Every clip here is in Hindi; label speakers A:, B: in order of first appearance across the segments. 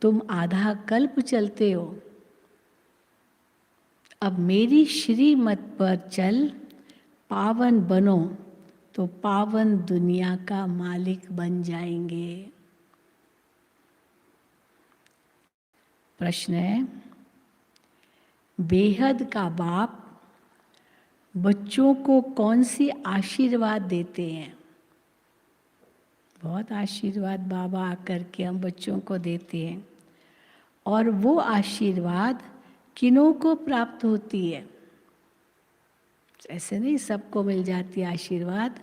A: तुम आधा कल्प चलते हो, अब मेरी श्रीमत पर चल, पावन बनो तो पावन दुनिया का मालिक बन जाएंगे। प्रश्न है, बेहद का बाप बच्चों को कौन सी आशीर्वाद देते हैं? बहुत आशीर्वाद बाबा आकर के हम बच्चों को देते हैं, और वो आशीर्वाद किन्हों को प्राप्त होती है? ऐसे नहीं सबको मिल जाती है आशीर्वाद।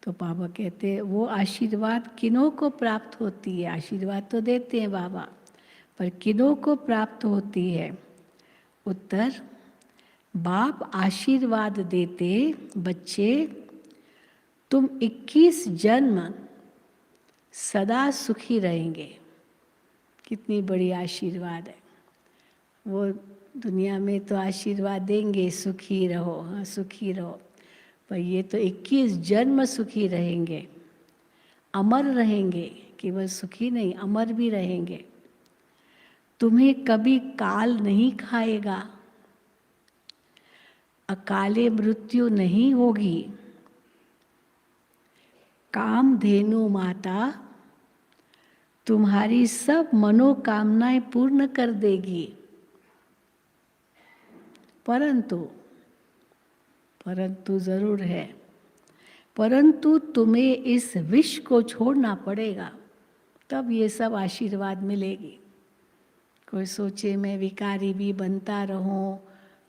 A: तो बाबा कहते हैं वो आशीर्वाद किन्हों को प्राप्त होती है? आशीर्वाद तो देते हैं बाबा, पर किन्हों को प्राप्त होती है? उत्तर, बाप आशीर्वाद देते, बच्चे तुम 21 जन्म सदा सुखी रहेंगे। कितनी बड़ी आशीर्वाद है। वो दुनिया में तो आशीर्वाद देंगे, सुखी रहो, हाँ सुखी रहो, पर ये तो 21 जन्म सुखी रहेंगे, अमर रहेंगे। केवल सुखी नहीं, अमर भी रहेंगे। तुम्हें कभी काल नहीं खाएगा, अकाले मृत्यु नहीं होगी। कामधेनु माता तुम्हारी सब मनोकामनाएं पूर्ण कर देगी। परंतु जरूर है, परंतु तुम्हें इस विष को छोड़ना पड़ेगा, तब ये सब आशीर्वाद मिलेगी। कोई सोचे मैं विकारी भी बनता रहूं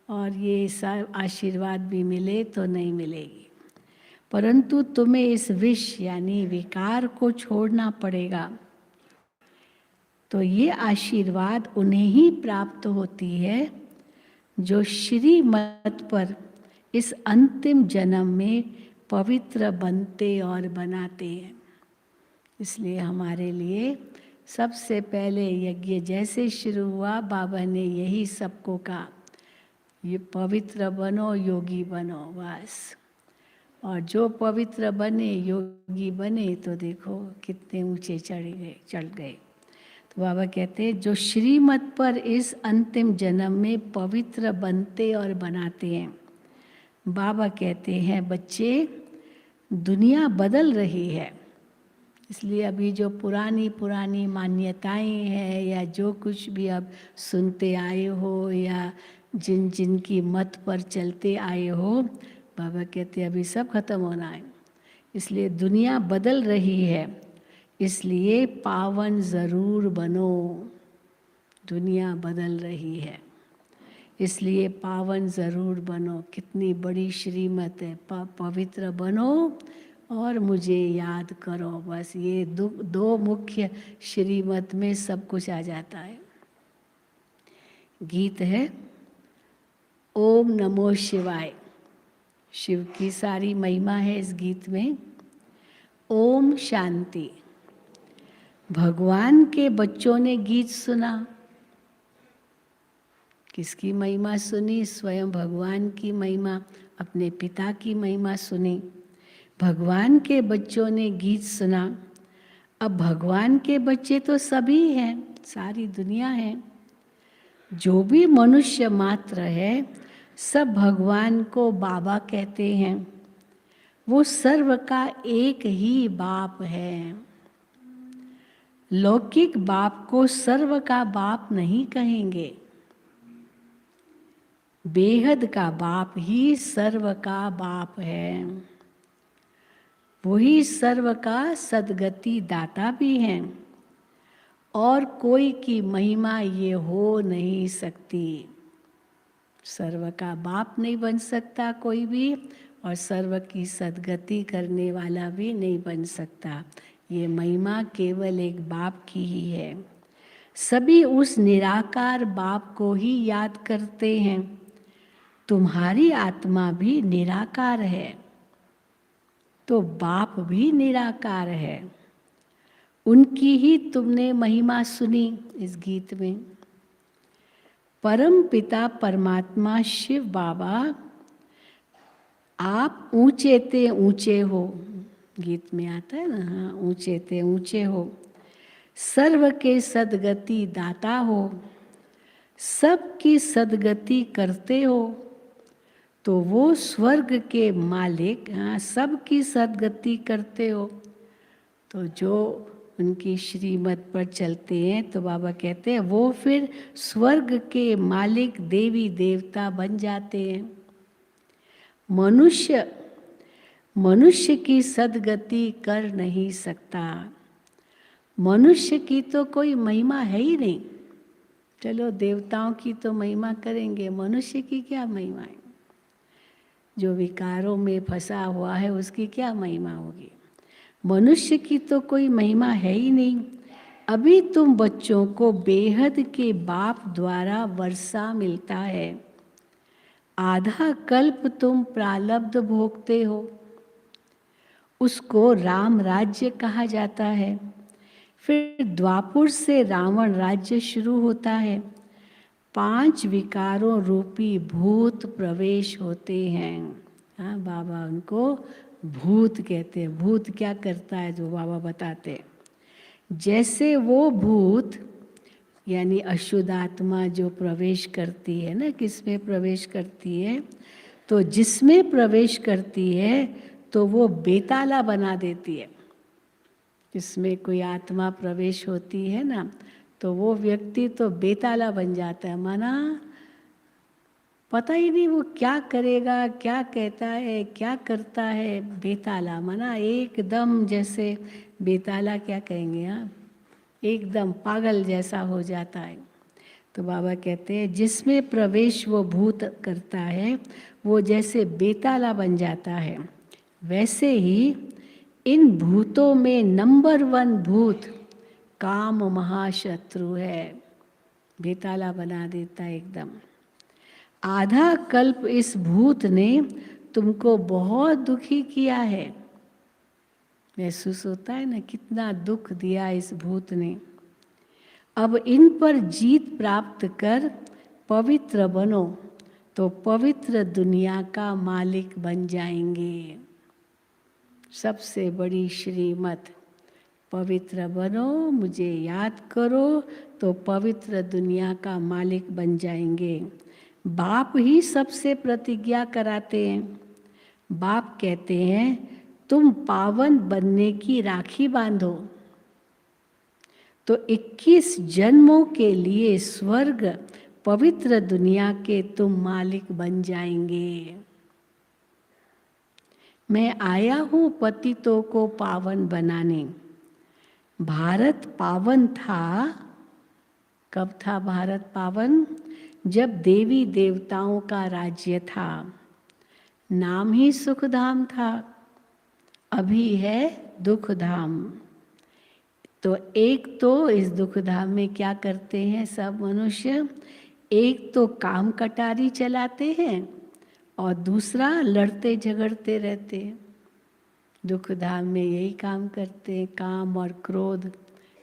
A: और ये सब आशीर्वाद भी मिले, तो नहीं मिलेगी। परंतु तुम्हें इस विष यानी विकार को छोड़ना पड़ेगा। तो ये आशीर्वाद उन्हें ही प्राप्त होती है जो श्रीमत पर इस अंतिम जन्म में पवित्र बनते और बनाते हैं। इसलिए हमारे लिए सबसे पहले यज्ञ जैसे शुरू हुआ, बाबा ने यही सबको कहा, ये पवित्र बनो, योगी बनो, बस। और जो पवित्र बने, योगी बने, तो देखो कितने ऊंचे चढ़ गए। तो बाबा कहते हैं जो श्रीमत पर इस अंतिम जन्म में पवित्र बनते और बनाते हैं। बाबा कहते हैं बच्चे, दुनिया बदल रही है, इसलिए अभी जो पुरानी मान्यताएं हैं या जो कुछ भी अब सुनते आए हो या जिनकी मत पर चलते आए हो, बाबा कहते हैं अभी सब खत्म होना है। इसलिए दुनिया बदल रही है, इसलिए पावन ज़रूर बनो। दुनिया बदल रही है, इसलिए पावन ज़रूर बनो। कितनी बड़ी श्रीमत है, पवित्र बनो और मुझे याद करो। बस ये दो मुख्य श्रीमत में सब कुछ आ जाता है। गीत है ओम नमो शिवाय। शिव की सारी महिमा है इस गीत में। ओम शांति। भगवान के बच्चों ने गीत सुना, किसकी महिमा सुनी? स्वयं भगवान की महिमा, अपने पिता की महिमा सुनी। भगवान के बच्चों ने गीत सुना। अब भगवान के बच्चे तो सभी हैं, सारी दुनिया है। जो भी मनुष्य मात्र है, सब भगवान को बाबा कहते हैं। वो सर्व का एक ही बाप है। लौकिक बाप को सर्व का बाप नहीं कहेंगे। बेहद का बाप ही सर्व का बाप है। वही सर्व का सद्गति दाता भी हैं, और कोई की महिमा ये हो नहीं सकती। सर्व का बाप नहीं बन सकता कोई भी, और सर्व की सद्गति करने वाला भी नहीं बन सकता। ये महिमा केवल एक बाप की ही है। सभी उस निराकार बाप को ही याद करते हैं। तुम्हारी आत्मा भी निराकार है, तो बाप भी निराकार है। उनकी ही तुमने महिमा सुनी इस गीत में। परम पिता परमात्मा शिव बाबा, आप ऊंचे ते ऊंचे हो। गीत में आता है ना, हाँ, ऊंचे ते ऊंचे हो। सर्व के सद्गति दाता हो, सबकी सद्गति करते हो, तो वो स्वर्ग के मालिक, हाँ सबकी सद्गति करते हो, तो जो उनकी श्रीमत पर चलते हैं तो बाबा कहते हैं वो फिर स्वर्ग के मालिक देवी देवता बन जाते हैं। मनुष्य की सद्गति कर नहीं सकता। मनुष्य की तो कोई महिमा है ही नहीं। चलो देवताओं की तो महिमा करेंगे, मनुष्य की क्या महिमा है? जो विकारों में फंसा हुआ है उसकी क्या महिमा होगी? मनुष्य की तो कोई महिमा है ही नहीं। अभी तुम बच्चों को बेहद के बाप द्वारा वर्षा मिलता है, आधा कल्प तुम प्रारब्ध भोगते हो, उसको राम राज्य कहा जाता है। फिर द्वापुर से रावण राज्य शुरू होता है। 5 विकारों रूपी भूत प्रवेश होते हैं। हाँ बाबा उनको भूत कहते हैं। भूत क्या करता है जो बाबा बताते हैं, जैसे वो भूत यानी अशुद्ध आत्मा जो प्रवेश करती है ना, किसमें प्रवेश करती है, तो जिसमें प्रवेश करती है तो वो बेताला बना देती है। जिसमें कोई आत्मा प्रवेश होती है ना तो वो व्यक्ति तो बेताला बन जाता है। माना पता ही नहीं वो क्या करेगा, क्या कहता है, क्या करता है। बेताला माना एकदम, जैसे बेताला क्या कहेंगे, हाँ एकदम पागल जैसा हो जाता है। तो बाबा कहते हैं जिसमें प्रवेश वो भूत करता है वो जैसे बेताला बन जाता है, वैसे ही इन भूतों में नंबर 1 भूत काम महाशत्रु है। बेताला बना देता है एकदम। आधा कल्प इस भूत ने तुमको बहुत दुखी किया है। महसूस होता है ना कितना दुख दिया इस भूत ने। अब इन पर जीत प्राप्त कर पवित्र बनो तो पवित्र दुनिया का मालिक बन जाएंगे। सबसे बड़ी श्रीमत, पवित्र बनो, मुझे याद करो तो पवित्र दुनिया का मालिक बन जाएंगे। बाप ही सबसे प्रतिज्ञा कराते हैं। बाप कहते हैं तुम पावन बनने की राखी बांधो तो 21 जन्मों के लिए स्वर्ग पवित्र दुनिया के तुम मालिक बन जाएंगे। मैं आया हूँ पतितों को पावन बनाने। भारत पावन था। कब था भारत पावन? जब देवी देवताओं का राज्य था, नाम ही सुखधाम था। अभी है दुखधाम। तो एक तो इस दुखधाम में क्या करते हैं सब मनुष्य, एक तो काम कटारी चलाते हैं और दूसरा लड़ते झगड़ते रहते हैं। दुखधाम में यही काम करते हैं। काम और क्रोध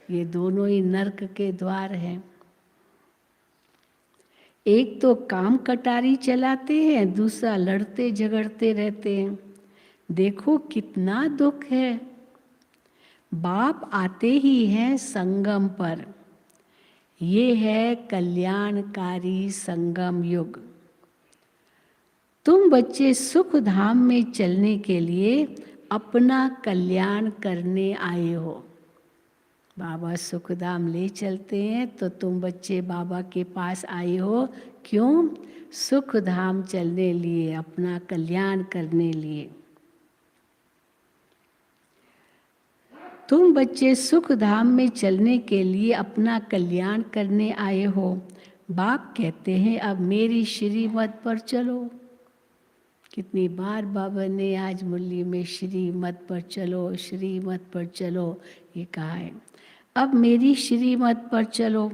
A: ये दोनों ही नरक के द्वार हैं। एक तो काम कटारी चलाते हैं, दूसरा लड़ते झगड़ते रहते हैं। देखो कितना दुख है। बाप आते ही हैं संगम पर। ये है कल्याणकारी संगम युग। तुम बच्चे सुख धाम में चलने के लिए अपना कल्याण करने आए हो। बाबा सुखधाम ले चलते हैं तो तुम बच्चे बाबा के पास आए हो। क्यों? सुखधाम चलने लिए, अपना कल्याण करने लिए। तुम बच्चे सुखधाम में चलने के लिए अपना कल्याण करने आए हो। बाप कहते हैं अब मेरी श्रीमत पर चलो। कितनी बार बाबा ने आज मुरली में श्रीमत पर चलो, श्रीमत पर चलो ये कहा है। अब मेरी श्रीमत पर चलो।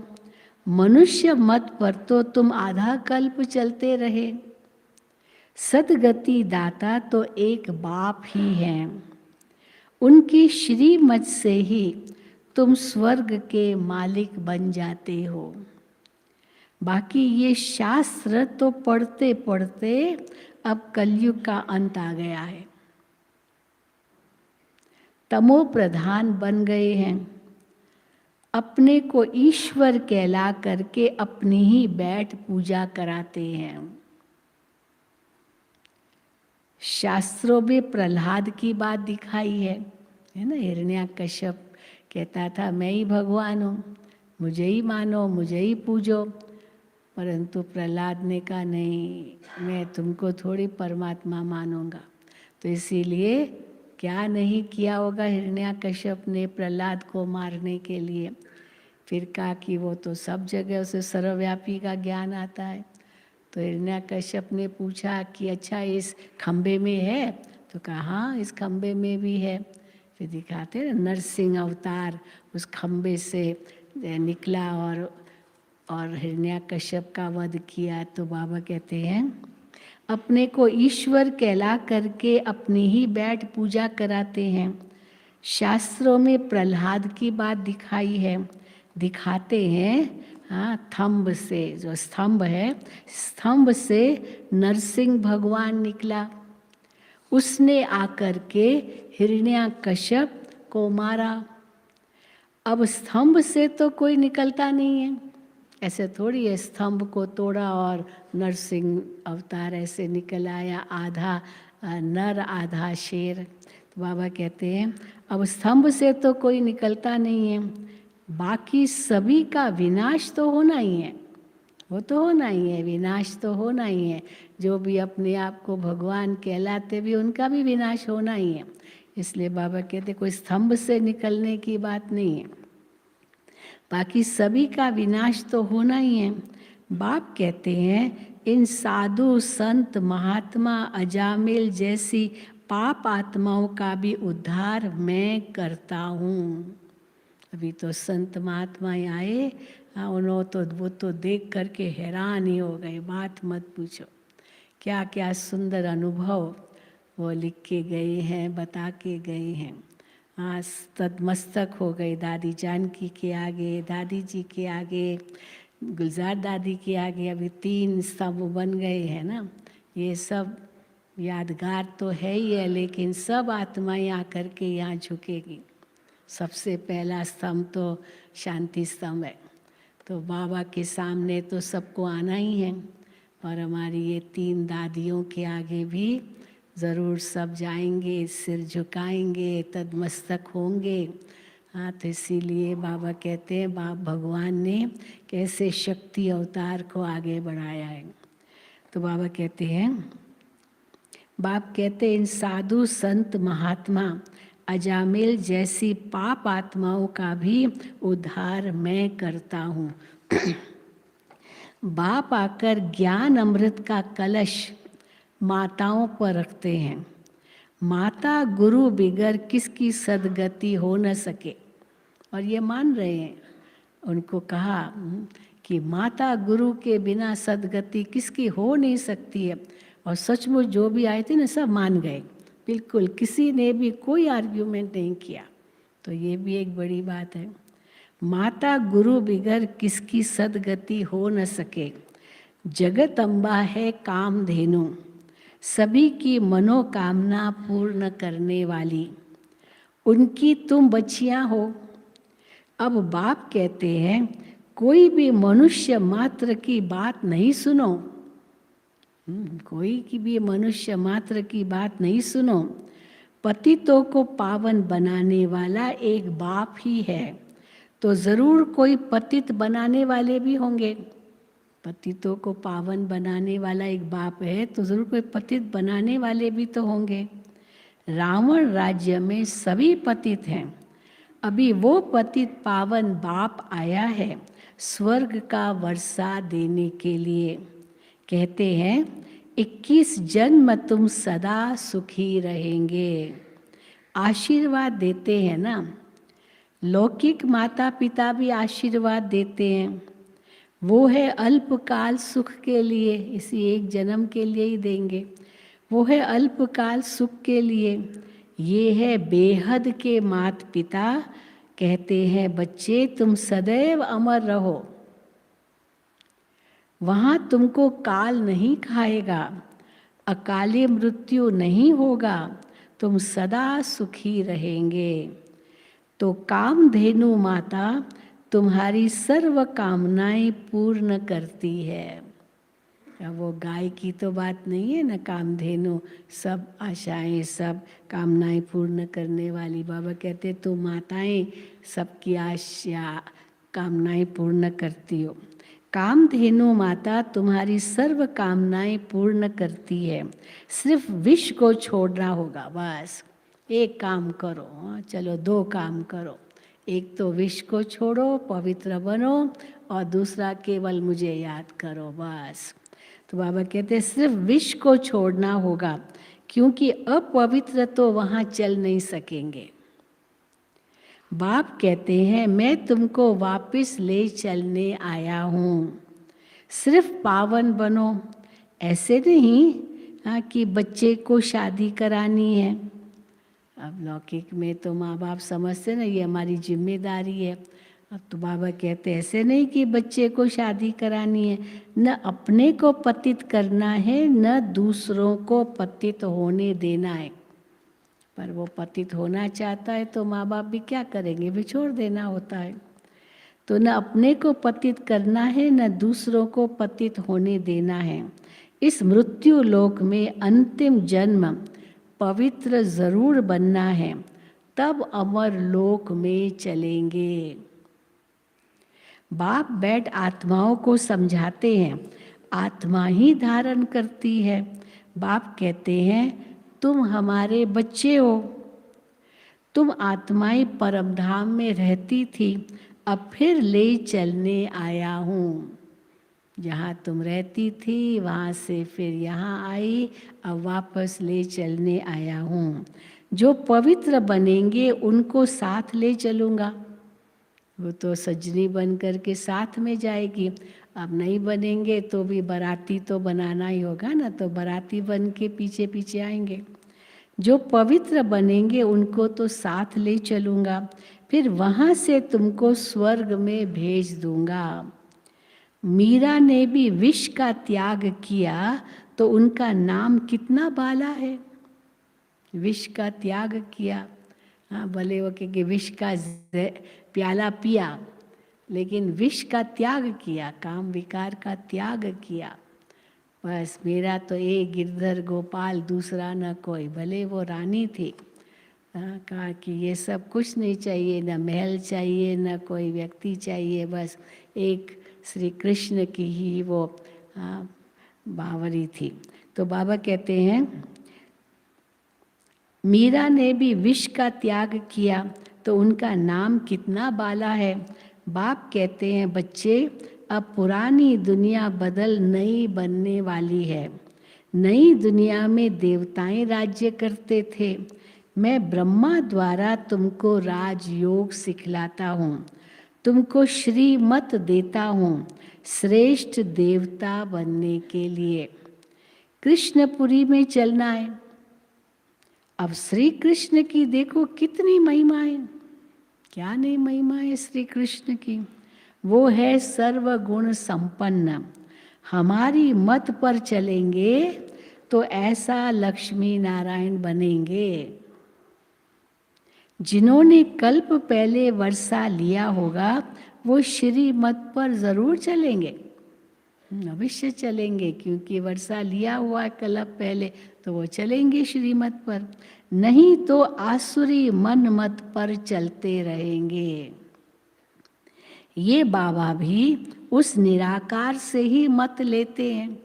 A: मनुष्य मत पर तो तुम आधा कल्प चलते रहे। सद्गति दाता तो एक बाप ही हैं। उनकी श्रीमत से ही तुम स्वर्ग के मालिक बन जाते हो। बाकी ये शास्त्र तो पढ़ते पढ़ते अब कलयुग का अंत आ गया है। तमो प्रधान बन गए हैं। अपने को ईश्वर कहला करके अपनी ही बैठ पूजा कराते हैं। शास्त्रों में प्रहलाद की बात दिखाई है ना। हिरण्याकश्यप कहता था मैं ही भगवान हूँ, मुझे ही मानो, मुझे ही पूजो। परंतु प्रहलाद ने कहा नहीं, मैं तुमको थोड़ी परमात्मा मानूंगा। तो इसीलिए क्या नहीं किया होगा हिरण्याकश्यप ने प्रहलाद को मारने के लिए। फिर कहा कि वो तो सब जगह उसे सर्वव्यापी का ज्ञान आता है। तो हिरण्याकश्यप ने पूछा कि अच्छा इस खम्बे में है? तो कहा हाँ इस खम्बे में भी है। फिर दिखाते हैं नरसिंह अवतार उस खम्बे से निकला और हिरण्याकश्यप का वध किया। तो बाबा कहते हैं अपने को ईश्वर कहला करके अपनी ही बैठ पूजा कराते हैं। शास्त्रों में प्रहलाद की बात दिखाते हैं। हाँ, थंब से, जो स्तंभ है, स्तंभ से नरसिंह भगवान निकला। उसने आकर के हिरण्याकश्यप को मारा। अब स्तंभ से तो कोई निकलता नहीं है, ऐसे थोड़ी है स्तंभ को तोड़ा और नरसिंह अवतार ऐसे निकल आया, आधा नर आधा शेर। तो बाबा कहते हैं अब स्तंभ से तो कोई निकलता नहीं है, बाकी सभी का विनाश तो होना ही है। वो तो होना ही है, विनाश तो होना ही है। जो भी अपने आप को भगवान कहलाते भी उनका भी विनाश होना ही है। इसलिए बाबा कहते कोई स्तंभ से निकलने की बात नहीं है, बाकी सभी का विनाश तो होना ही है। बाप कहते हैं इन साधु संत महात्मा अजामिल जैसी पाप आत्माओं का भी उद्धार मैं करता हूँ। अभी तो संत महात्मा आए, उन्होंने तो वो तो देख करके हैरान ही हो गए, बात मत पूछो। क्या क्या सुंदर अनुभव वो लिख के गए हैं, बता के गए हैं। हाँ, तदमस्तक हो गए दादी जानकी के आगे, दादी जी के आगे, गुलजार दादी के आगे। अभी 3 स्तंभ बन गए हैं ना। ये सब यादगार तो है ही है, लेकिन सब आत्माएं आकर के यहाँ झुकेगी। सबसे पहला स्तंभ तो शांति स्तंभ है। तो बाबा के सामने तो सबको आना ही है, और हमारी ये 3 दादियों के आगे भी ज़रूर सब जाएंगे, सिर झुकाएंगे, तदमस्तक होंगे। हाँ, तो इसीलिए बाबा कहते हैं बाप भगवान ने कैसे शक्ति अवतार को आगे बढ़ाया है। तो बाबा कहते हैं, बाप कहते हैं इन साधु संत महात्मा अजामिल जैसी पाप आत्माओं का भी उद्धार मैं करता हूँ। बाप आकर ज्ञान अमृत का कलश माताओं पर रखते हैं। माता गुरु बिगर किसकी सदगति हो न सके, और ये मान रहे हैं। उनको कहा कि माता गुरु के बिना सदगति किसकी हो नहीं सकती है, और सचमुच जो भी आए थे ना सब मान गए, बिल्कुल किसी ने भी कोई आर्ग्यूमेंट नहीं किया। तो ये भी एक बड़ी बात है। माता गुरु बिगर किसकी सदगति हो न सके। जगत अम्बा है कामधेनु, सभी की मनोकामना पूर्ण करने वाली, उनकी तुम बच्चियां हो। अब बाप कहते हैं कोई भी मनुष्य मात्र की बात नहीं सुनो, कोई की भी मनुष्य मात्र की बात नहीं सुनो। पतितों को पावन बनाने वाला एक बाप ही है, तो ज़रूर कोई पतित बनाने वाले भी होंगे। पतितों को पावन बनाने वाला एक बाप है, तो ज़रूर कोई पतित बनाने वाले भी तो होंगे। रावण राज्य में सभी पतित हैं, अभी वो पतित पावन बाप आया है स्वर्ग का वर्षा देने के लिए। कहते हैं 21 जन्म तुम सदा सुखी रहेंगे। आशीर्वाद देते हैं ना, लौकिक माता पिता भी आशीर्वाद देते हैं। वो है अल्पकाल सुख के लिए, इसी एक जन्म के लिए ही देंगे। वो है अल्पकाल सुख के लिए। ये है बेहद के माता पिता, कहते हैं बच्चे तुम सदैव अमर रहो, वहाँ तुमको काल नहीं खाएगा, अकाली मृत्यु नहीं होगा, तुम सदा सुखी रहेंगे। तो कामधेनु माता तुम्हारी सर्व कामनाएं पूर्ण करती है। अब वो गाय की तो बात नहीं है ना, कामधेनु सब आशाएं सब कामनाएं पूर्ण करने वाली। बाबा कहते तुम माताएं सबकी आशा कामनाएं पूर्ण करती हो। कामधेनु माता तुम्हारी सर्व कामनाएं पूर्ण करती है। सिर्फ विष को छोड़ना होगा, बस एक काम करो। चलो 2 काम करो, एक तो विष को छोड़ो, पवित्र बनो, और दूसरा केवल मुझे याद करो, बस। तो बाबा कहते हैं सिर्फ विष को छोड़ना होगा, क्योंकि अपवित्र तो वहाँ चल नहीं सकेंगे। बाप कहते हैं मैं तुमको वापस ले चलने आया हूँ, सिर्फ पावन बनो। ऐसे नहीं कि बच्चे को शादी करानी है। अब लौकिक में तो माँ बाप समझते ना ये हमारी जिम्मेदारी है। अब तो बाबा कहते ऐसे नहीं कि बच्चे को शादी करानी है, न अपने को पतित करना है न दूसरों को पतित होने देना है। पर वो पतित होना चाहता है तो माँ बाप भी क्या करेंगे, बिछोड़ देना होता है। तो न अपने को पतित करना है न दूसरों को पतित होने देना है। इस मृत्यु लोक में अंतिम जन्म पवित्र जरूर बनना है, तब अमर लोक में चलेंगे। बाप बैठ आत्माओं को समझाते हैं, आत्मा ही धारण करती है। बाप कहते हैं तुम हमारे बच्चे हो, तुम आत्माएं परमधाम में रहती थी, अब फिर ले चलने आया हूँ। जहाँ तुम रहती थी वहाँ से फिर यहाँ आई, अब वापस ले चलने आया हूँ। जो पवित्र बनेंगे उनको साथ ले चलूँगा। वो तो सजनी बन कर के साथ में जाएगी। अब नहीं बनेंगे तो भी बाराती तो बनाना ही होगा ना, तो बाराती बन के पीछे पीछे आएंगे। जो पवित्र बनेंगे उनको तो साथ ले चलूँगा, फिर वहाँ से तुमको स्वर्ग में भेज दूँगा। मीरा ने भी विष का त्याग किया तो उनका नाम कितना बाला है। विष का त्याग किया, हाँ भले वो कि विष का प्याला पिया, लेकिन विष का त्याग किया, काम विकार का त्याग किया। बस मेरा तो एक गिरधर गोपाल, दूसरा न कोई। भले वो रानी थी, कहा कि ये सब कुछ नहीं चाहिए, न महल चाहिए न कोई व्यक्ति चाहिए, बस एक श्री कृष्ण की ही वो बावरी थी। तो बाबा कहते हैं मीरा ने भी विष का त्याग किया तो उनका नाम कितना बाला है। बाप कहते हैं बच्चे अब पुरानी दुनिया बदल नई बनने वाली है। नई दुनिया में देवताएं राज्य करते थे, मैं ब्रह्मा द्वारा तुमको राजयोग सिखलाता हूँ, तुमको श्रीमत देता हूँ श्रेष्ठ देवता बनने के लिए। कृष्णपुरी में चलना है। अब श्री कृष्ण की देखो कितनी महिमा है, क्या नहीं महिमा है श्री कृष्ण की। वो है सर्वगुण संपन्न। हमारी मत पर चलेंगे तो ऐसा लक्ष्मी नारायण बनेंगे। जिन्होंने कल्प पहले वर्षा लिया होगा वो श्री मत पर जरूर चलेंगे, अवश्य चलेंगे, क्योंकि वर्षा लिया हुआ कल्प पहले, तो वो चलेंगे श्रीमत पर। नहीं तो आसुरी मन मत पर चलते रहेंगे। ये बाबा भी उस निराकार से ही मत लेते हैं।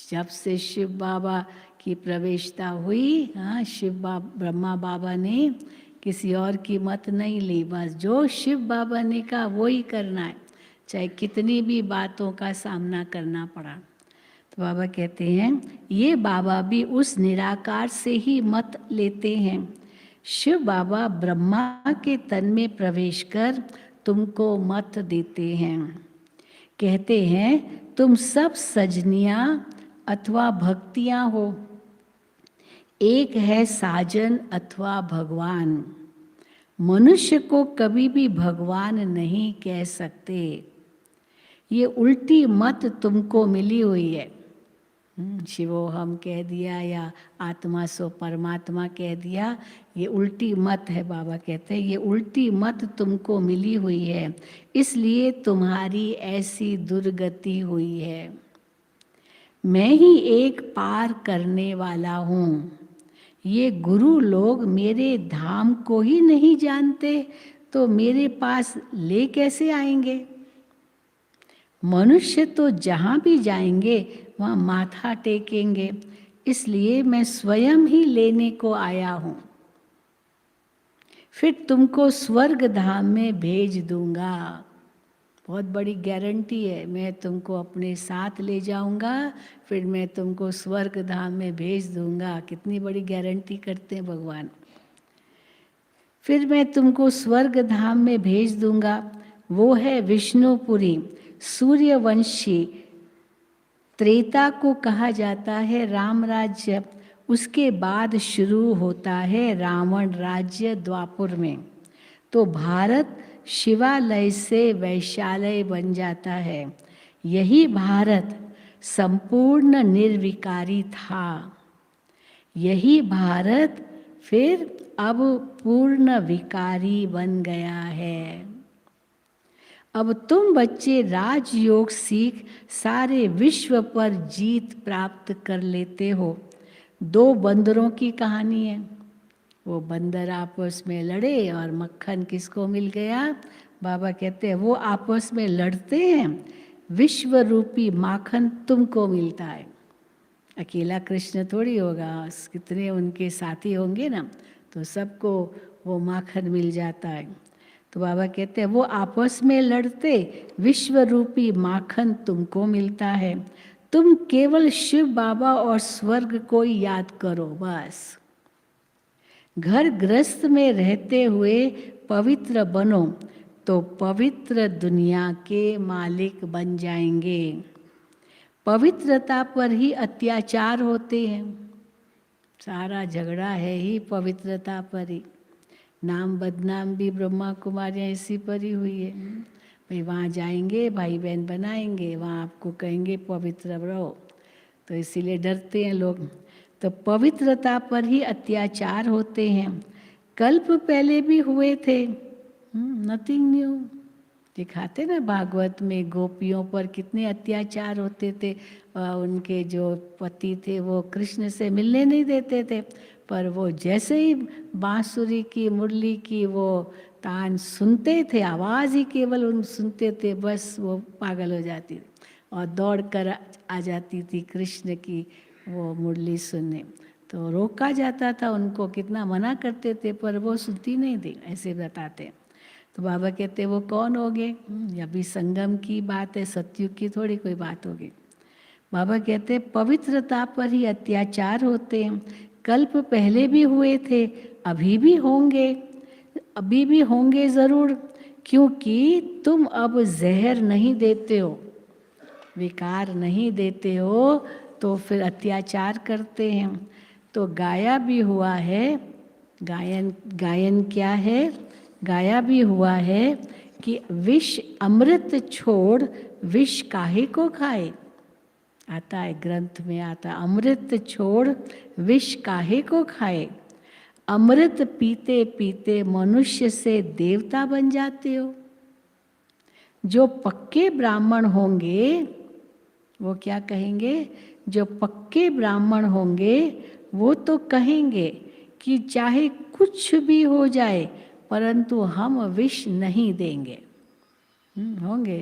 A: जब से शिव बाबा की प्रवेशता हुई, हाँ ब्रह्मा बाबा ने किसी और की मत नहीं ली, बस जो शिव बाबा ने कहा वो ही करना है, चाहे कितनी भी बातों का सामना करना पड़ा। तो बाबा कहते हैं ये बाबा भी उस निराकार से ही मत लेते हैं। शिव बाबा ब्रह्मा के तन में प्रवेश कर तुमको मत देते हैं। कहते हैं तुम सब सजनियाँ अथवा भक्तियाँ हो, एक है साजन अथवा भगवान। मनुष्य को कभी भी भगवान नहीं कह सकते। ये उल्टी मत तुमको मिली हुई है। शिवोहम कह दिया या आत्मा सो परमात्मा कह दिया, ये उल्टी मत है। बाबा कहते हैं ये उल्टी मत तुमको मिली हुई है, इसलिए तुम्हारी ऐसी दुर्गति हुई है। मैं ही एक पार करने वाला हूँ। ये गुरु लोग मेरे धाम को ही नहीं जानते तो मेरे पास ले कैसे आएंगे। मनुष्य तो जहाँ भी जाएंगे वहाँ माथा टेकेंगे, इसलिए मैं स्वयं ही लेने को आया हूँ। फिर तुमको स्वर्ग धाम में भेज दूंगा। बहुत बड़ी गारंटी है, मैं तुमको अपने साथ ले जाऊंगा, फिर मैं तुमको स्वर्ग धाम में भेज दूंगा। कितनी बड़ी गारंटी करते हैं भगवान। फिर मैं तुमको स्वर्ग धाम में भेज दूंगा, वो है विष्णुपुरी। सूर्यवंशी त्रेता को कहा जाता है राम राज्य, उसके बाद शुरू होता है रावण राज्य द्वापुर में। तो भारत शिवालय से वैशालय बन जाता है। यही भारत संपूर्ण निर्विकारी था। यही भारत फिर अब पूर्ण विकारी बन गया है। अब तुम बच्चे राजयोग सीख सारे विश्व पर जीत प्राप्त कर लेते हो। दो बंदरों की कहानी है। वो बंदर आपस में लड़े और मक्खन किसको मिल गया। बाबा कहते हैं वो आपस में लड़ते हैं, विश्व रूपी माखन तुमको मिलता है। अकेला कृष्ण थोड़ी होगा, कितने उनके साथी होंगे ना, तो सबको वो माखन मिल जाता है। तो बाबा कहते हैं वो आपस में लड़ते, विश्व रूपी माखन तुमको मिलता है। तुम केवल शिव बाबा और स्वर्ग को याद करो बस। घर गृहस्थ में रहते हुए पवित्र बनो तो पवित्र दुनिया के मालिक बन जाएंगे। पवित्रता पर ही अत्याचार होते हैं। सारा झगड़ा है ही पवित्रता पर ही। नाम बदनाम भी ब्रह्मा कुमारियाँ इसी पर ही हुई है। भाई वहाँ जाएंगे, भाई बहन बनाएंगे, वहाँ आपको कहेंगे पवित्र रहो, तो इसीलिए डरते हैं लोग। तो पवित्रता पर ही अत्याचार होते हैं। कल्प पहले भी हुए थे, नथिंग न्यू। दिखाते ना भागवत में गोपियों पर कितने अत्याचार होते थे। उनके जो पति थे वो कृष्ण से मिलने नहीं देते थे, पर वो जैसे ही बांसुरी की मुरली की वो तान सुनते थे, आवाज़ ही केवल उन सुनते थे, बस वो पागल हो जाती थी और दौड़ कर आ जाती थी कृष्ण की वो मुरली सुनने। तो रोका जाता था उनको, कितना मना करते थे पर वो सुनती नहीं थी, ऐसे बताते। तो बाबा कहते वो कौन हो गए, अभी संगम की बात है, सतयुग की थोड़ी कोई बात होगी। बाबा कहते पवित्रता पर ही अत्याचार होते हैं। कल्प पहले भी हुए थे, अभी भी होंगे, अभी भी होंगे ज़रूर, क्योंकि तुम अब जहर नहीं देते हो, विकार नहीं देते हो, तो फिर अत्याचार करते हैं। तो गाया भी हुआ है, गायन क्या है, गाया भी हुआ है कि विष अमृत छोड़ विष काहे को खाए। आता है ग्रंथ में, आता अमृत छोड़ विष काहे को खाए। अमृत पीते पीते मनुष्य से देवता बन जाते हो। जो पक्के ब्राह्मण होंगे वो क्या कहेंगे, जो पक्के ब्राह्मण होंगे वो तो कहेंगे कि चाहे कुछ भी हो जाए परंतु हम विष नहीं देंगे। होंगे,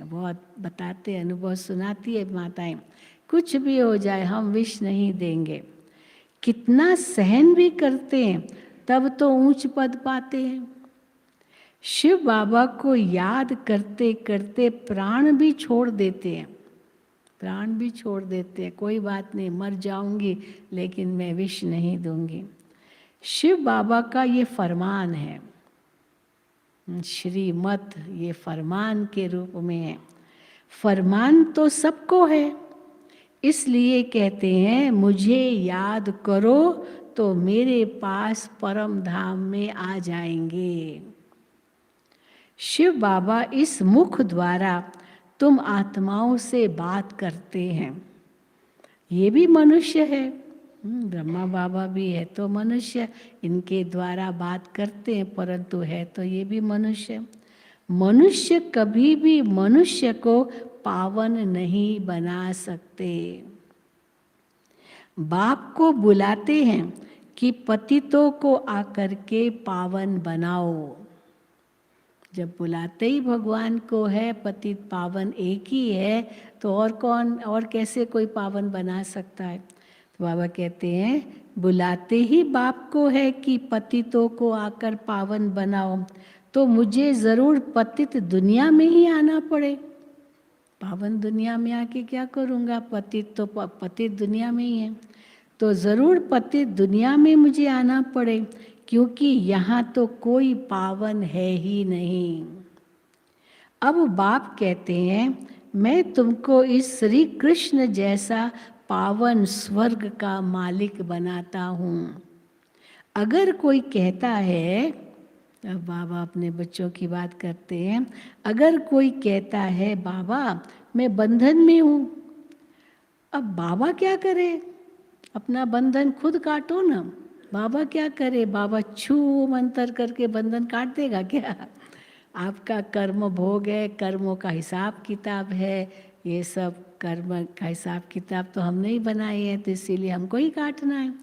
A: बहुत बताते, अनुभव सुनाती है माताएं, कुछ भी हो जाए हम विष नहीं देंगे। कितना सहन भी करते हैं तब तो ऊंच पद पाते हैं। शिव बाबा को याद करते करते प्राण भी छोड़ देते हैं, प्राण भी छोड़ देते हैं। कोई बात नहीं, मर जाऊंगी लेकिन मैं विष नहीं दूंगी। शिव बाबा का ये फरमान है, श्रीमत ये फरमान के रूप में है। फरमान तो सबको है, इसलिए कहते हैं मुझे याद करो तो मेरे पास परम धाम में आ जाएंगे। शिव बाबा इस मुख द्वारा तुम आत्माओं से बात करते हैं। ये भी मनुष्य है। ब्रह्मा बाबा भी है तो मनुष्य, इनके द्वारा बात करते हैं, परंतु है तो ये भी मनुष्य। मनुष्य कभी भी मनुष्य को पावन नहीं बना सकते। बाप को बुलाते हैं कि पतितों को आकर के पावन बनाओ। जब बुलाते ही भगवान को है, पतित पावन एक ही है, तो और कौन, और कैसे कोई पावन बना सकता है। तो बाबा कहते हैं बुलाते ही बाप को है कि पतितों को आकर पावन बनाओ, तो मुझे ज़रूर पतित दुनिया में ही आना पड़े। पावन दुनिया में आके क्या करूँगा, पतित तो पतित दुनिया में ही है, तो ज़रूर पतित दुनिया में मुझे आना पड़े, क्योंकि यहाँ तो कोई पावन है ही नहीं। अब बाप कहते हैं मैं तुमको इस श्री कृष्ण जैसा पावन स्वर्ग का मालिक बनाता हूँ। अगर कोई कहता है, अब बाबा अपने बच्चों की बात करते हैं, अगर कोई कहता है बाबा मैं बंधन में हूँ, अब बाबा क्या करे, अपना बंधन खुद काटो ना। बाबा क्या करे, बाबा छू मंतर करके बंधन काट देगा क्या? आपका कर्म भोग है, कर्मों का हिसाब किताब है, ये सब कर्म का हिसाब किताब तो हमने ही बनाए हैं, तो इसीलिए हमको ही काटना है।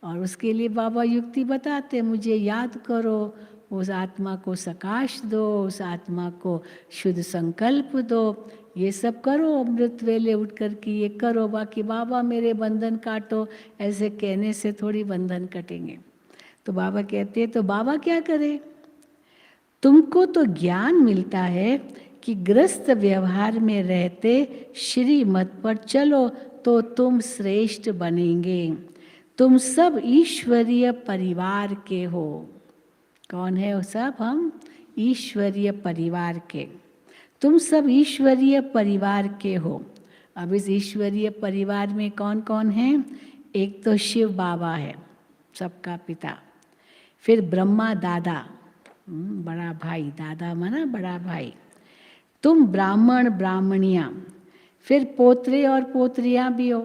A: और उसके लिए बाबा युक्ति बताते, मुझे याद करो, उस आत्मा को सकाश दो, उस आत्मा को शुद्ध संकल्प दो, ये सब करो, अमृत वेले उठ कर के ये करो, बाकी बाबा मेरे बंधन काटो, ऐसे कहने से थोड़ी बंधन कटेंगे। तो बाबा कहते हैं तो बाबा क्या करे, तुमको तो ज्ञान मिलता है कि ग्रस्त व्यवहार में रहते श्री मत पर चलो तो तुम श्रेष्ठ बनेंगे। तुम सब ईश्वरीय परिवार के हो। कौन है वो सब? हम ईश्वरीय परिवार के। तुम सब ईश्वरीय परिवार के हो। अब इस ईश्वरीय परिवार में कौन कौन है? एक तो शिव बाबा है, सबका पिता, फिर ब्रह्मा दादा, बड़ा भाई, दादा माना बड़ा भाई, तुम ब्राह्मण ब्राह्मणियाँ, फिर पोतरे और पोतरियाँ भी हो।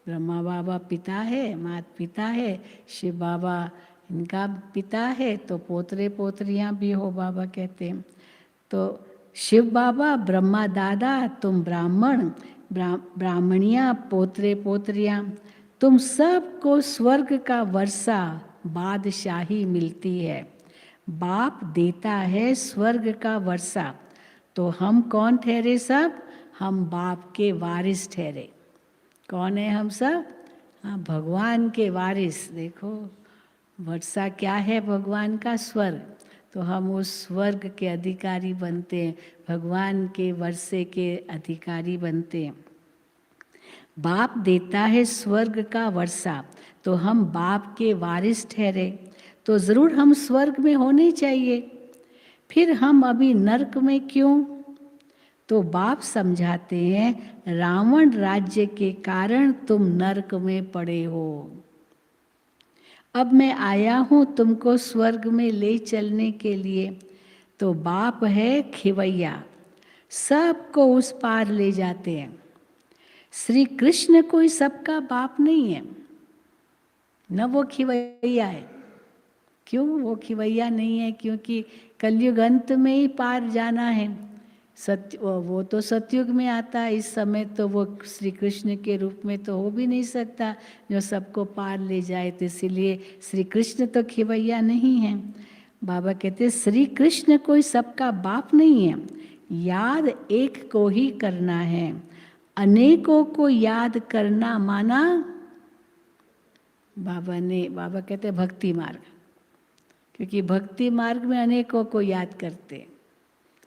A: ब्रह्मा बाबा पिता है, माता पिता है, शिव बाबा इनका पिता है, तो पोतरे पोतरियाँ भी हो बाबा कहते हैं। तो शिव बाबा, ब्रह्मा दादा, तुम ब्राह्मण ब्राह्मणियाँ, पोतरे पोतरियाँ, तुम सबको स्वर्ग का वर्षा बादशाही मिलती है। बाप देता है स्वर्ग का वर्षा, तो हम कौन ठहरे सब? हम बाप के वारिस ठहरे। कौन है हम सब? हाँ, भगवान के वारिस। देखो वर्षा क्या है? भगवान का स्वर्ग, तो हम उस स्वर्ग के अधिकारी बनते हैं, भगवान के वर्षे के अधिकारी बनते हैं। बाप देता है स्वर्ग का वर्षा, तो हम बाप के वारिस ठहरे, तो ज़रूर हम स्वर्ग में होने चाहिए। फिर हम अभी नरक में क्यों? तो बाप समझाते हैं रावण राज्य के कारण तुम नरक में पड़े हो। अब मैं आया हूँ तुमको स्वर्ग में ले चलने के लिए। तो बाप है खिवैया, सबको उस पार ले जाते हैं। श्री कृष्ण कोई सबका बाप नहीं है, न वो खिवैया है। क्यों वो खिवैया नहीं है? क्योंकि कलयुग अंत में ही पार जाना है। सत्य वो तो सतयुग में आता है, इस समय तो वो श्री कृष्ण के रूप में तो हो भी नहीं सकता जो सबको पार ले जाए, तो इसीलिए श्री कृष्ण तो खिवैया नहीं है। बाबा कहते श्री कृष्ण कोई सबका बाप नहीं है, याद एक को ही करना है। अनेकों को याद करना माना, बाबा कहते भक्ति मार्ग, क्योंकि भक्ति मार्ग में अनेकों को याद करते,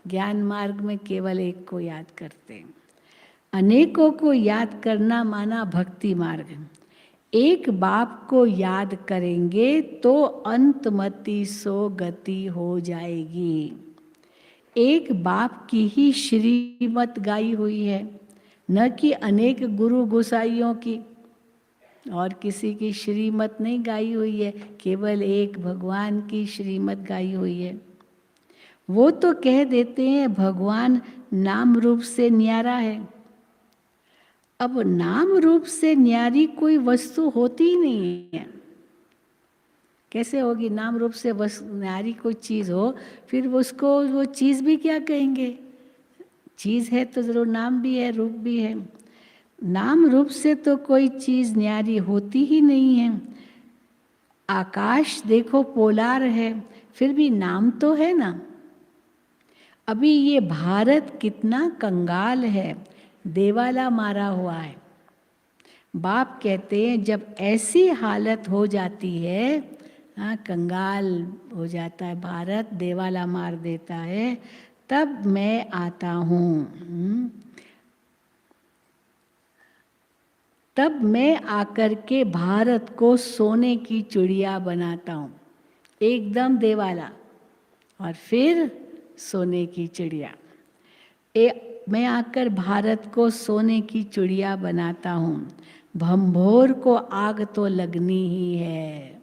A: ज्ञान मार्ग में केवल एक को याद करते। अनेकों को याद करना माना भक्ति मार्ग। एक बाप को याद करेंगे तो अंतमति सो गति हो जाएगी। एक बाप की ही श्रीमत गाई हुई है, न कि अनेक गुरु गोसाइयों की, और किसी की श्रीमत नहीं गाई हुई है, केवल एक भगवान की श्रीमत गाई हुई है। वो तो कह देते हैं भगवान नाम रूप से न्यारा है, अब नाम रूप से न्यारी कोई वस्तु होती ही नहीं है। कैसे होगी? नाम रूप से न्यारी कोई चीज हो, फिर उसको वो चीज भी क्या कहेंगे? चीज है तो जरूर नाम भी है, रूप भी है। नाम रूप से तो कोई चीज न्यारी होती ही नहीं है। आकाश देखो पोलार है, फिर भी नाम तो है ना। अभी ये भारत कितना कंगाल है, देवाला मारा हुआ है। बाप कहते हैं जब ऐसी हालत हो जाती है, हाँ, कंगाल हो जाता है भारत, देवाला मार देता है, तब मैं आता हूँ। तब मैं आकर के भारत को सोने की चिड़िया बनाता हूँ, एकदम देवाला, और फिर सोने की चिड़िया। मैं आकर भारत को सोने की चिड़िया बनाता हूँ। भंभोर को आग तो लगनी ही है।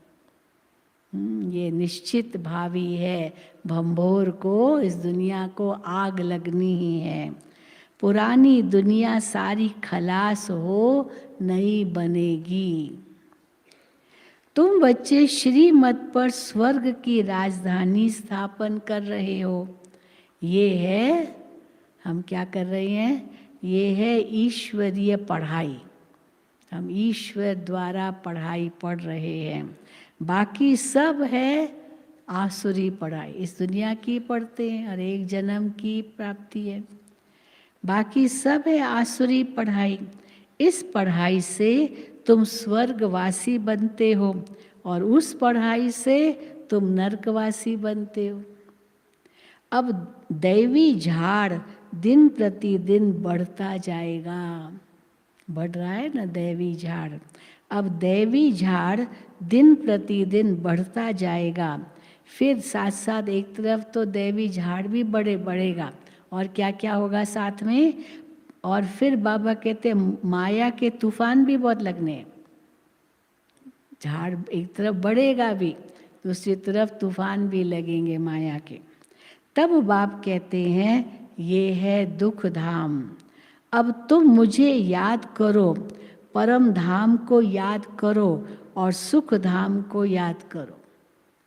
A: ये निश्चित भावी है, भंभोर को, इस दुनिया को आग लगनी ही है। पुरानी दुनिया सारी खलास हो, नई बनेगी। तुम बच्चे श्रीमत पर स्वर्ग की राजधानी स्थापन कर रहे हो। ये है, हम क्या कर रहे हैं? ये है ईश्वरीय पढ़ाई। हम ईश्वर द्वारा पढ़ाई पढ़ रहे हैं। बाकी सब है आसुरी पढ़ाई। इस दुनिया की पढ़ते हैं और एक जन्म की प्राप्ति है। बाकी सब है आसुरी पढ़ाई। इस पढ़ाई से तुम स्वर्गवासी बनते हो और उस पढ़ाई से तुम नरकवासी बनते हो। अब दैवी झाड़ दिन प्रतिदिन बढ़ता जाएगा। बढ़ रहा है ना दैवी झाड़। अब दैवी झाड़ दिन प्रतिदिन बढ़ता जाएगा। फिर साथ साथ एक तरफ तो दैवी झाड़ भी बढ़ेगा, और क्या क्या होगा साथ में? और फिर बाबा कहते हैं माया के तूफान भी बहुत लगने हैं। झाड़ एक तरफ बढ़ेगा भी, दूसरी तरफ तूफान भी लगेंगे माया के। तब बाप कहते हैं ये है दुख धाम। अब तुम मुझे याद करो, परम धाम को याद करो और सुख धाम को याद करो।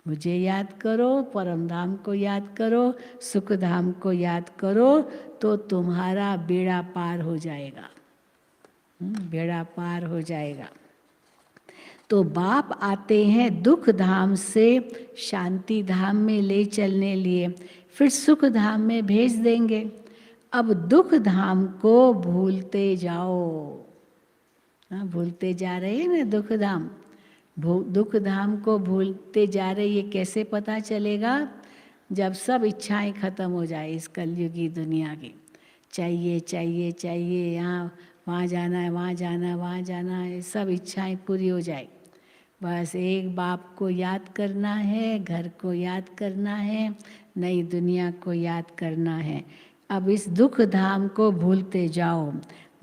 A: मुझे याद करो, परम धाम को याद करो, सुख धाम को याद करो, तो तुम्हारा बेड़ा पार हो जाएगा। बेड़ा पार हो जाएगा। तो बाप आते हैं दुख धाम से शांति धाम में ले चलने लिए, फिर सुख धाम में भेज देंगे। अब दुख धाम को भूलते जाओ। हाँ, भूलते जा रहे हैं ना दुख धाम। दुख धाम को भूलते जा रहे, ये कैसे पता चलेगा? जब सब इच्छाएं खत्म हो जाए इस कलयुगी दुनिया की। चाहिए चाहिए चाहिए, यहाँ वहाँ जाना है, वहाँ जाना है, वहाँ जाना है, सब इच्छाएं पूरी हो जाए। बस एक बाप को याद करना है, घर को याद करना है, नई दुनिया को याद करना है। अब इस दुख धाम को भूलते जाओ,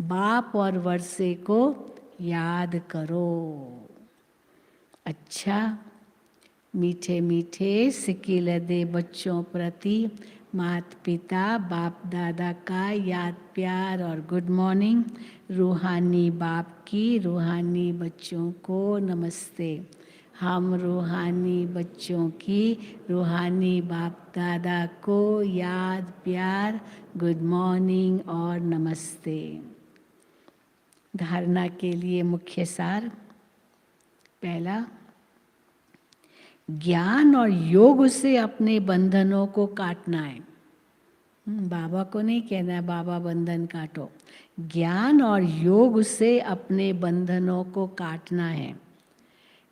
A: बाप और वर्षे को याद करो। अच्छा, मीठे मीठे सिकिल दे बच्चों प्रति माता पिता बाप दादा का याद प्यार और गुड मॉर्निंग। रूहानी बाप की रूहानी बच्चों को नमस्ते। हम रूहानी बच्चों की रूहानी बाप दादा को याद प्यार, गुड मॉर्निंग और नमस्ते। धारणा के लिए मुख्य सार। पहला, ज्ञान और योग से अपने बंधनों को काटना है। बाबा को नहीं कहना है बाबा बंधन काटो। ज्ञान और योग से अपने बंधनों को काटना है।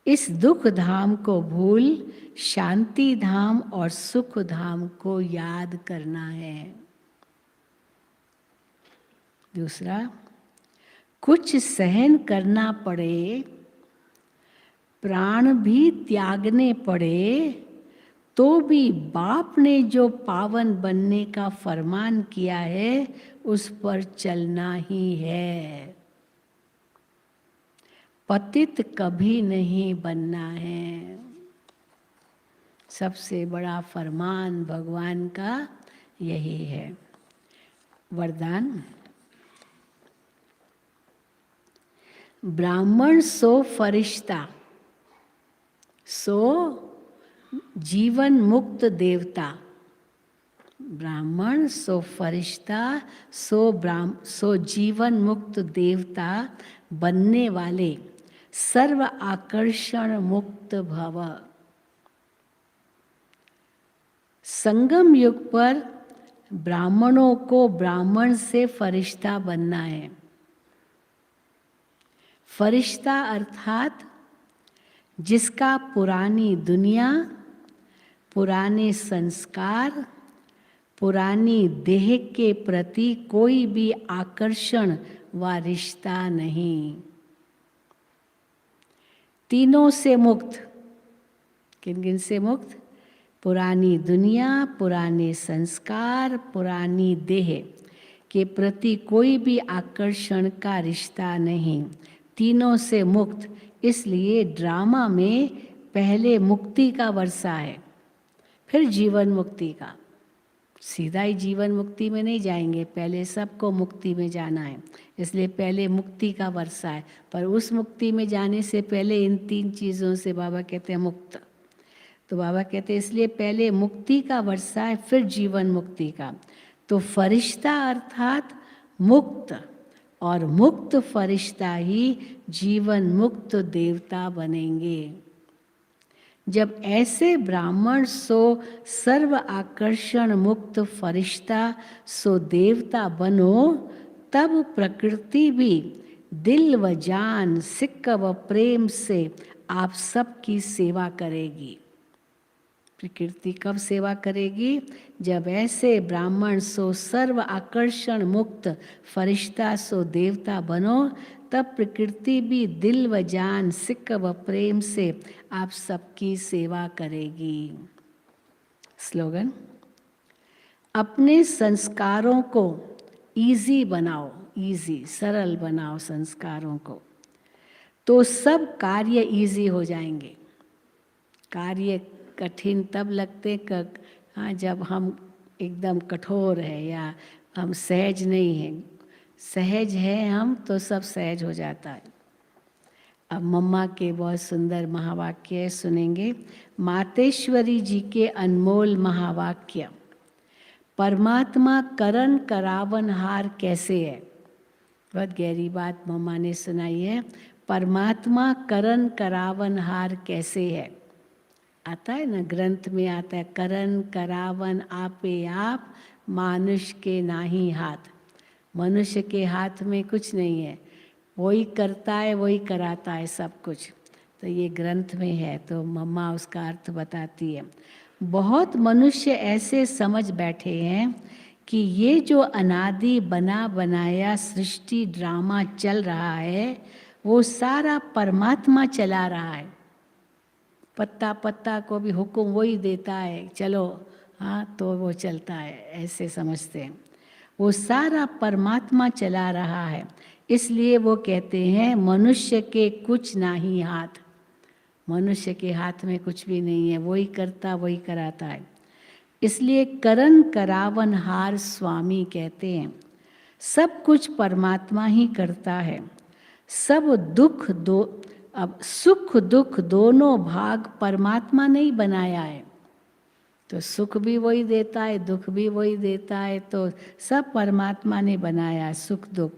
A: इस दुख धाम को भूल शांति धाम और सुख धाम को याद करना है। दूसरा, कुछ सहन करना पड़े, प्राण भी त्यागने पड़े, तो भी बाप ने जो पावन बनने का फरमान किया है उस पर चलना ही है। पतित कभी नहीं बनना है। सबसे बड़ा फरमान भगवान का यही है। वरदान। ब्राह्मण सो फरिश्ता, सो जीवन मुक्त देवता। ब्राह्मण सो फरिश्ता, सो जीवन मुक्त देवता बनने वाले सर्व आकर्षण मुक्त भव। संगम युग पर ब्राह्मणों को ब्राह्मण से फरिश्ता बनना है। फरिश्ता अर्थात जिसका पुरानी दुनिया, पुराने संस्कार, पुरानी देह के प्रति कोई भी आकर्षण व रिश्ता नहीं। तीनों से मुक्त। किन किन से मुक्त? पुरानी दुनिया, पुराने संस्कार, पुरानी देह के प्रति कोई भी आकर्षण का रिश्ता नहीं। तीनों से मुक्त। इसलिए ड्रामा में पहले मुक्ति का वर्षा है, फिर जीवन मुक्ति का। सीधा ही जीवन मुक्ति में नहीं जाएंगे, पहले सबको मुक्ति में जाना है। इसलिए पहले मुक्ति का वर्षा है, पर उस मुक्ति में जाने से पहले इन तीन चीज़ों से बाबा कहते हैं मुक्त। तो बाबा कहते हैं इसलिए पहले मुक्ति का वर्षा है, फिर जीवन मुक्ति का। तो फरिश्ता अर्थात मुक्त, और मुक्त फरिश्ता ही जीवन मुक्त देवता बनेंगे। जब ऐसे ब्राह्मण सो सर्व आकर्षण मुक्त फरिश्ता सो देवता बनो, तब प्रकृति भी दिल व जान, सिक्क व प्रेम से आप सबकी सेवा करेगी। प्रकृति कब सेवा करेगी? जब ऐसे ब्राह्मण सो सर्व आकर्षण मुक्त फरिश्ता सो देवता बनो, तब प्रकृति भी दिल व जान, सिक्क व प्रेम से आप सबकी सेवा करेगी। स्लोगन: अपने संस्कारों को इजी बनाओ, इजी सरल बनाओ संस्कारों को, तो सब कार्य इजी हो जाएंगे। कार्य कठिन तब लगते हाँ जब हम एकदम कठोर है या हम सहज नहीं हैं। सहज है हम तो सब सहज हो जाता है। अब मम्मा के बहुत सुंदर महावाक्य सुनेंगे। मातेश्वरी जी के अनमोल महावाक्य। परमात्मा करन करावनहार कैसे है? बहुत गहरी बात मम्मा ने सुनाई है। परमात्मा करन करावनहार कैसे है? आता है ना, ग्रंथ में आता है, करन करावन आपे आप, मानुष के नाही हाथ। मनुष्य के हाथ में कुछ नहीं है, वही करता है, वही कराता है सब कुछ। तो ये ग्रंथ में है, तो मम्मा उसका अर्थ बताती है। बहुत मनुष्य ऐसे समझ बैठे हैं कि ये जो अनादि बना बनाया सृष्टि ड्रामा चल रहा है, वो सारा परमात्मा चला रहा है। पत्ता पत्ता को भी हुक्म वही देता है, चलो हाँ, तो वो चलता है, ऐसे समझते हैं। वो सारा परमात्मा चला रहा है। इसलिए वो कहते हैं मनुष्य के कुछ नहीं हाथ। मनुष्य के हाथ में कुछ भी नहीं है, वही करता वही कराता है। इसलिए करन करावनहार स्वामी कहते हैं सब कुछ परमात्मा ही करता है। सब दुख अब सुख दुख दोनों भाग परमात्मा ने ही बनाया है। तो सुख भी वही देता है, दुख भी वही देता है, तो सब परमात्मा ने बनाया है, सुख दुख।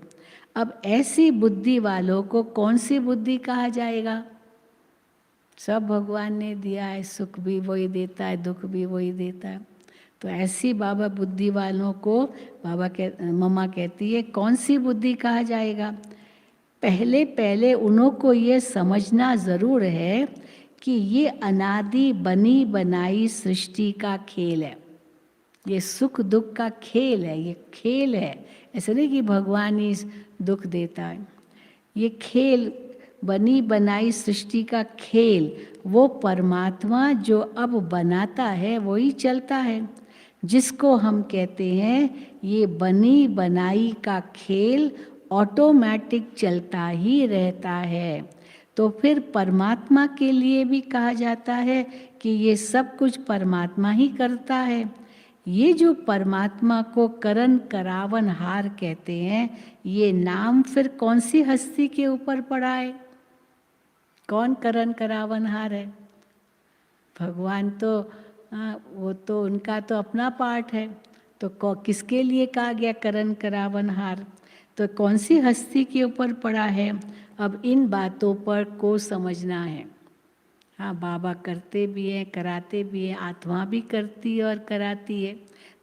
A: अब ऐसी बुद्धि वालों को कौन सी बुद्धि कहा जाएगा? सब भगवान ने दिया है, सुख भी वही देता है, दुख भी वही देता है। तो ऐसी बाबा बुद्धि वालों को मम्मा कहती है कौन सी बुद्धि कहा जाएगा? पहले पहले उन्हों को ये समझना ज़रूर है कि ये अनादि बनी बनाई सृष्टि का खेल है। ये सुख दुख का खेल है, ये खेल है। ऐसा नहीं कि भगवान ही दुख देता है। ये खेल, बनी बनाई सृष्टि का खेल, वो परमात्मा जो अब बनाता है वही चलता है। जिसको हम कहते हैं ये बनी बनाई का खेल ऑटोमेटिक चलता ही रहता है। तो फिर परमात्मा के लिए भी कहा जाता है कि ये सब कुछ परमात्मा ही करता है। ये जो परमात्मा को करण करावन हार कहते हैं, ये नाम फिर कौन सी हस्ती के ऊपर पड़ा है? कौन करण करावन हार है? भगवान तो वो तो उनका तो अपना पार्ट है, तो किसके लिए कहा गया करण करावन हार? तो कौन सी हस्ती के ऊपर पड़ा है? अब इन बातों पर को समझना है। हाँ, बाबा करते भी हैं, कराते भी हैं, आत्मा भी करती है और कराती है,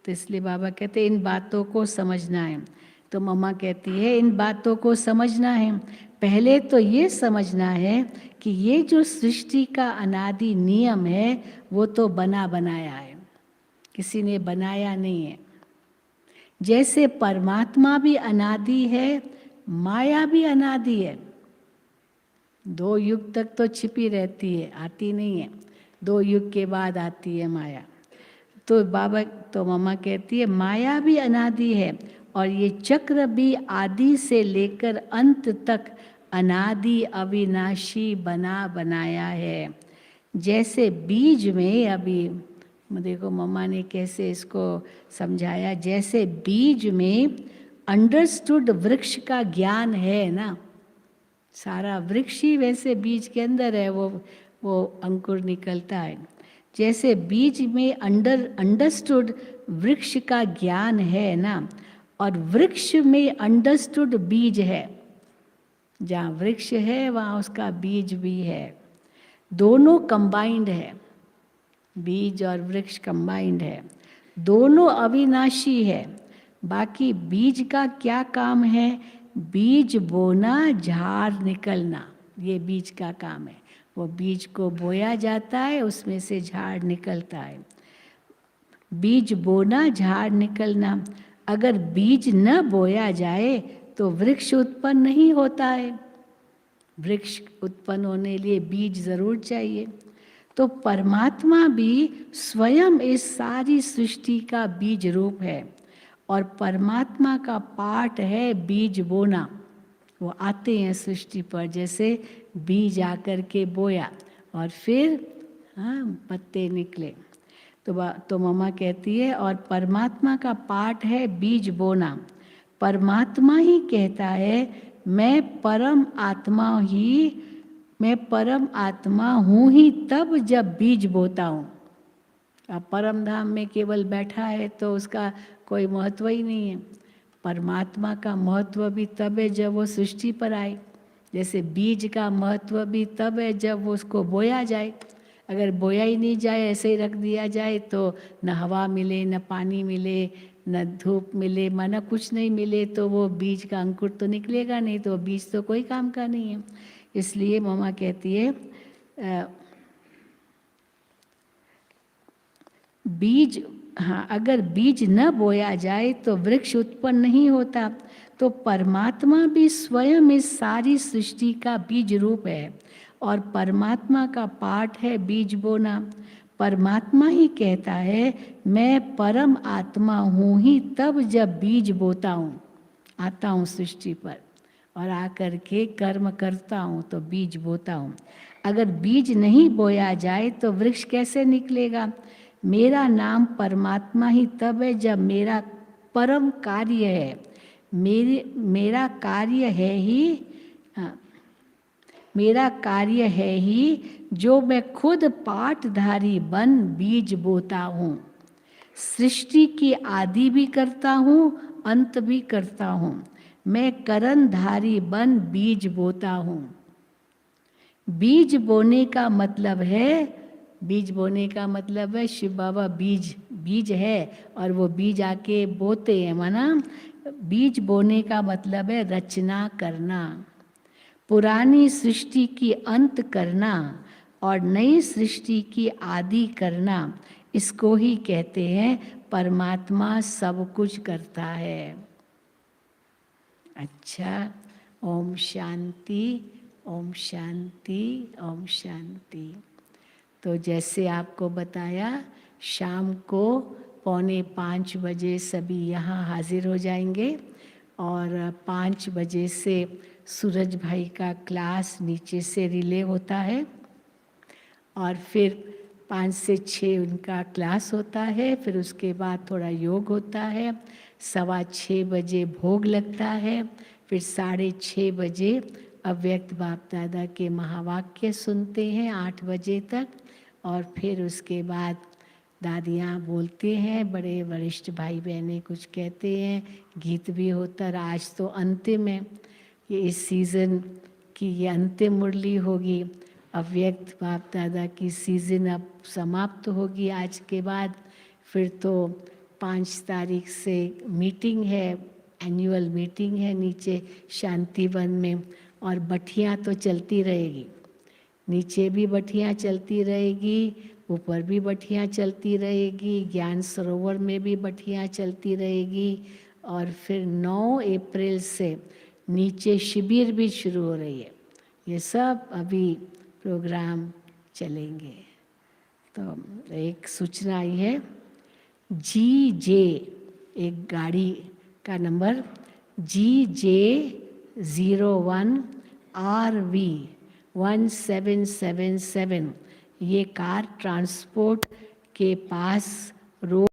A: तो इसलिए बाबा कहते हैं इन बातों को समझना है। तो मम्मा कहती है इन बातों को समझना है। पहले तो ये समझना है कि ये जो सृष्टि का अनादि नियम है वो तो बना बनाया है, किसी ने बनाया नहीं है। जैसे परमात्मा भी अनादि है, माया भी अनादि है। 2 युग तक तो छिपी रहती है, आती नहीं है, 2 युग के बाद आती है माया। तो मम्मा कहती है माया भी अनादि है और ये चक्र भी आदि से लेकर अंत तक अनादि अविनाशी बना बनाया है। जैसे बीज में, अभी देखो मम्मा ने कैसे इसको समझाया, जैसे बीज में अंडरस्टूड वृक्ष का ज्ञान है ना, सारा वृक्ष ही वैसे बीज के अंदर है, वो अंकुर निकलता है। जैसे बीज में अंडरस्टूड वृक्ष का ज्ञान है ना, और वृक्ष में अंडरस्टूड बीज है। जहाँ वृक्ष है वहाँ उसका बीज भी है, दोनों कंबाइंड है, बीज और वृक्ष कंबाइंड है, दोनों अविनाशी है। बाकी बीज का क्या काम है? बीज बोना, झाड़ निकलना, ये बीज का काम है। वो बीज को बोया जाता है, उसमें से झाड़ निकलता है। बीज बोना, झाड़ निकलना। अगर बीज न बोया जाए तो वृक्ष उत्पन्न नहीं होता है। वृक्ष उत्पन्न होने लिए बीज जरूर चाहिए। तो परमात्मा भी स्वयं इस सारी सृष्टि का बीज रूप है और परमात्मा का पाठ है बीज बोना। वो आते हैं सृष्टि पर, जैसे बीज आकर के बोया और फिर पत्ते निकले। तो मम्मा कहती है और परमात्मा का पाठ है बीज बोना। परमात्मा ही कहता है मैं परम आत्मा हूँ ही तब जब बीज बोता हूँ। अब परम धाम में केवल बैठा है तो उसका कोई महत्व ही नहीं है। परमात्मा का महत्व भी तब है जब वो सृष्टि पर आए, जैसे बीज का महत्व भी तब है जब वो उसको बोया जाए। अगर बोया ही नहीं जाए, ऐसे ही रख दिया जाए, तो न हवा मिले, न पानी मिले, न धूप मिले, माना कुछ नहीं मिले, तो वो बीज का अंकुर तो निकलेगा नहीं, तो बीज तो कोई काम का नहीं है। इसलिए मम्मा कहती है बीज, हाँ, अगर बीज न बोया जाए तो वृक्ष उत्पन्न नहीं होता। तो परमात्मा भी स्वयं इस सारी सृष्टि का बीज रूप है और परमात्मा का पाठ है बीज बोना। परमात्मा ही कहता है मैं परम आत्मा हूँ ही तब जब बीज बोता हूँ, आता हूँ सृष्टि पर और आकर के कर्म करता हूँ तो बीज बोता हूँ। अगर बीज नहीं बोया जाए तो वृक्ष कैसे निकलेगा? मेरा नाम परमात्मा ही तब है जब मेरा परम कार्य है, मेरा कार्य है ही, मेरा कार्य है ही जो मैं खुद पाठधारी बन बीज बोता हूँ। सृष्टि की आदि भी करता हूँ, अंत भी करता हूँ। मैं करणधारी बन बीज बोता हूँ। बीज बोने का मतलब है, बीज बोने का मतलब है शिव बाबा बीज है और वो बीज आके बोते हैं, माना बीज बोने का मतलब है रचना करना, पुरानी सृष्टि की अंत करना और नई सृष्टि की आदि करना। इसको ही कहते हैं परमात्मा सब कुछ करता है। अच्छा, ओम शांति, ओम शांति, ओम शांति। तो जैसे आपको बताया, शाम को 4:45 बजे सभी यहाँ हाजिर हो जाएंगे और 5 बजे से सूरज भाई का क्लास नीचे से रिले होता है और फिर 5 से 6 उनका क्लास होता है, फिर उसके बाद थोड़ा योग होता है, 6:15 बजे भोग लगता है, फिर 6:30 बजे अव्यक्त बाप दादा के महावाक्य सुनते हैं 8 बजे तक, और फिर उसके बाद दादियाँ बोलते हैं, बड़े वरिष्ठ भाई बहनें कुछ कहते हैं, गीत भी होता है। आज तो अंतिम है, ये इस सीज़न की ये अंतिम मुरली होगी। अव्यक्त बाप दादा की सीज़न अब समाप्त होगी आज के बाद। फिर तो 5 तारीख से मीटिंग है, एनुअल मीटिंग है नीचे शांतिवन में, और बठियाँ तो चलती रहेगी, नीचे भी बठियाँ चलती रहेगी, ऊपर भी बठियाँ चलती रहेगी, ज्ञान सरोवर में भी बठियाँ चलती रहेगी। और फिर 9 अप्रैल से नीचे शिविर भी शुरू हो रही है। ये सब अभी प्रोग्राम चलेंगे। तो एक सूचना आई है, GJ, एक गाड़ी का नंबर GJ01RV 1777, ये कार ट्रांसपोर्ट के पास रोड